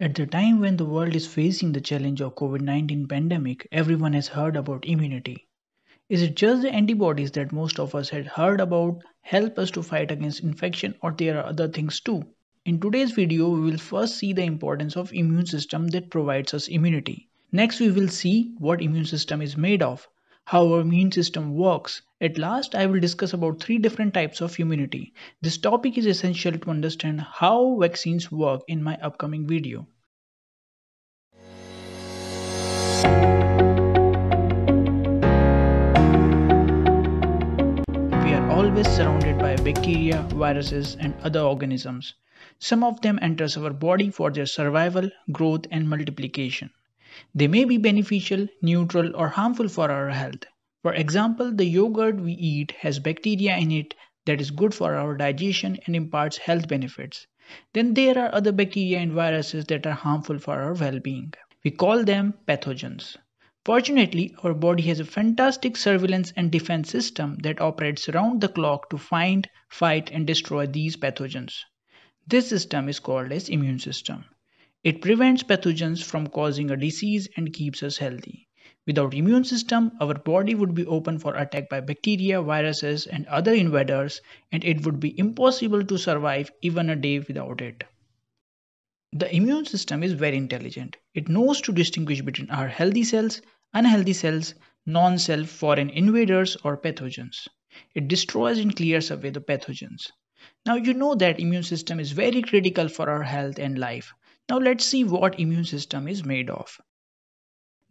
At the time when the world is facing the challenge of COVID-19 pandemic, everyone has heard about immunity. Is it just the antibodies that most of us had heard about help us to fight against infection, or there are other things too? In today's video, we will first see the importance of immune system that provides us immunity. Next, we will see what immune system is made of, how our immune system works. At last, I will discuss about 3 different types of immunity. This topic is essential to understand how vaccines work in my upcoming video. We are always surrounded by bacteria, viruses, and other organisms. Some of them enter our body for their survival, growth, and multiplication. They may be beneficial, neutral, or harmful for our health. For example, the yogurt we eat has bacteria in it that is good for our digestion and imparts health benefits. Then there are other bacteria and viruses that are harmful for our well-being. We call them pathogens. Fortunately, our body has a fantastic surveillance and defense system that operates around the clock to find, fight, and destroy these pathogens. This system is called as immune system. It prevents pathogens from causing a disease and keeps us healthy. Without immune system, our body would be open for attack by bacteria, viruses, and other invaders, and it would be impossible to survive even a day without it. The immune system is very intelligent. It knows to distinguish between our healthy cells, unhealthy cells, non-self foreign invaders or pathogens. It destroys and clears away the pathogens. Now you know that immune system is very critical for our health and life. Now let's see what immune system is made of.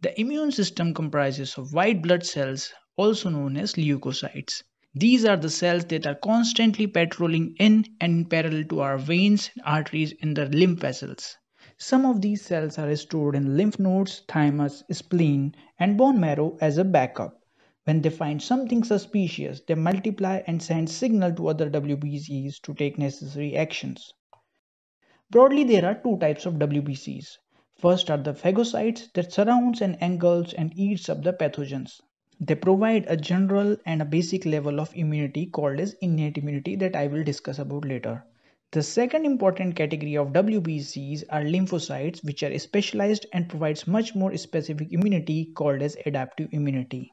The immune system comprises of white blood cells, also known as leukocytes. These are the cells that are constantly patrolling in and in parallel to our veins and arteries in the lymph vessels. Some of these cells are stored in lymph nodes, thymus, spleen, and bone marrow as a backup. When they find something suspicious, they multiply and send signal to other Wbcs to take necessary actions. Broadly, there are 2 types of Wbcs. First are the phagocytes that surrounds and engulfs and eats up the pathogens. They provide a general and a basic level of immunity called as innate immunity that I will discuss about later. The second important category of Wbcs are lymphocytes, which are specialized and provides much more specific immunity called as adaptive immunity.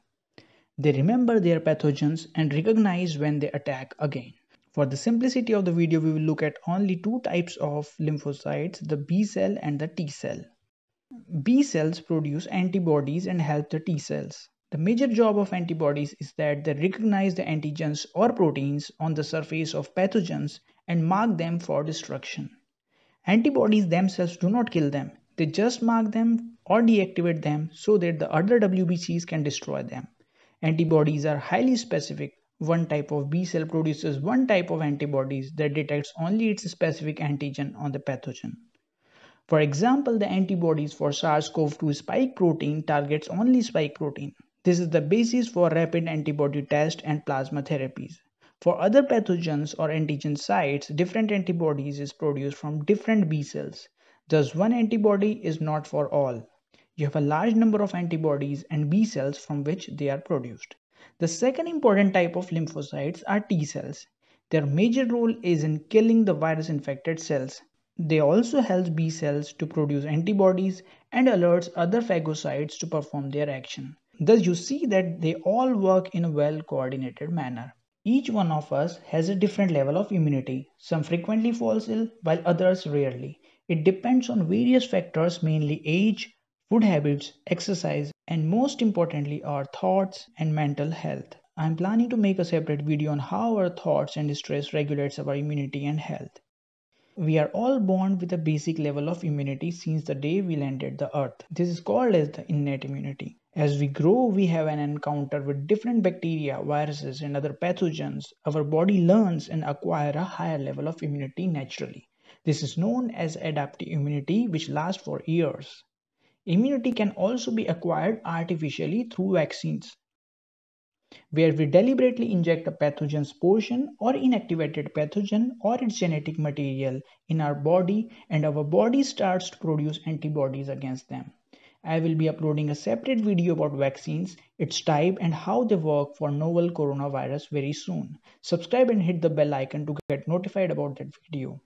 They remember their pathogens and recognize when they attack again. For the simplicity of the video, we will look at only 2 types of lymphocytes, the B cell and the T cell. B cells produce antibodies and help the T cells. The major job of antibodies is that they recognize the antigens or proteins on the surface of pathogens and mark them for destruction. Antibodies themselves do not kill them, they just mark them or deactivate them so that the other Wbcs can destroy them. Antibodies are highly specific. One type of B cell produces one type of antibodies that detects only its specific antigen on the pathogen. For example, the antibodies for SARS-CoV-2 spike protein targets only spike protein. This is the basis for rapid antibody test and plasma therapies. For other pathogens or antigen sites, different antibodies is produced from different B cells. Thus, one antibody is not for all. You have a large number of antibodies and B cells from which they are produced. The second important type of lymphocytes are T cells. Their major role is in killing the virus-infected cells. They also help B cells to produce antibodies and alerts other phagocytes to perform their action. Thus you see that they all work in a well-coordinated manner. Each one of us has a different level of immunity. Some frequently falls ill while others rarely. It depends on various factors, mainly age, food habits, exercise, and most importantly our thoughts and mental health. I am planning to make a separate video on how our thoughts and stress regulates our immunity and health. We are all born with a basic level of immunity since the day we landed the earth. This is called as the innate immunity. As we grow, we have an encounter with different bacteria, viruses, and other pathogens. Our body learns and acquires a higher level of immunity naturally. This is known as adaptive immunity, which lasts for years. Immunity can also be acquired artificially through vaccines, where we deliberately inject a pathogen's portion or inactivated pathogen or its genetic material in our body and our body starts to produce antibodies against them. I will be uploading a separate video about vaccines, its type and how they work for novel coronavirus very soon. Subscribe and hit the bell icon to get notified about that video.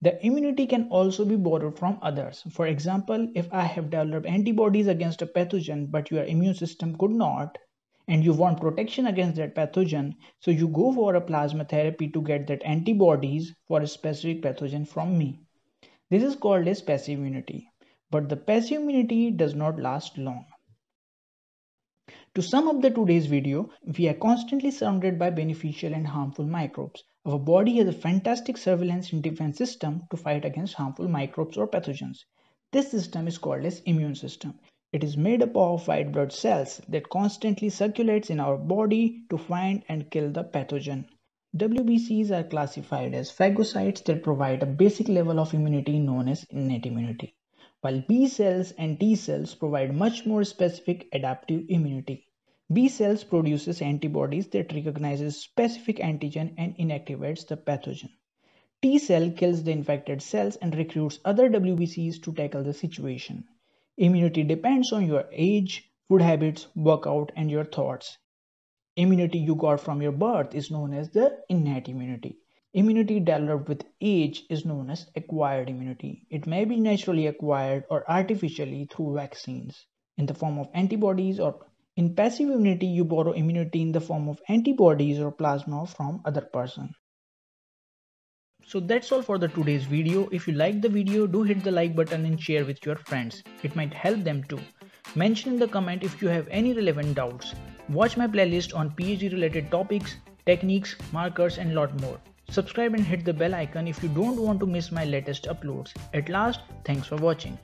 The immunity can also be borrowed from others. For example, if I have developed antibodies against a pathogen but your immune system could not, and you want protection against that pathogen, so you go for a plasma therapy to get that antibodies for a specific pathogen from me. This is called as passive immunity. But the passive immunity does not last long. To sum up the today's video, we are constantly surrounded by beneficial and harmful microbes. Our body has a fantastic surveillance and defense system to fight against harmful microbes or pathogens. This system is called as immune system. It is made up of white blood cells that constantly circulates in our body to find and kill the pathogen. WBCs are classified as phagocytes that provide a basic level of immunity known as innate immunity, while B cells and T cells provide much more specific adaptive immunity. B cells produces antibodies that recognizes specific antigen and inactivates the pathogen. T cell kills the infected cells and recruits other WBCs to tackle the situation. Immunity depends on your age, food habits, workout, and your thoughts. Immunity you got from your birth is known as the innate immunity. Immunity developed with age is known as acquired immunity. It may be naturally acquired or artificially through vaccines in the form of antibodies, or in passive immunity you borrow immunity in the form of antibodies or plasma from other person. So that's all for the today's video. If you like the video, do hit the like button and share with your friends. It might help them too. Mention in the comment if you have any relevant doubts. Watch my playlist on PhD related topics, techniques, markers and lot more. Subscribe and hit the bell icon if you don't want to miss my latest uploads. At last, thanks for watching.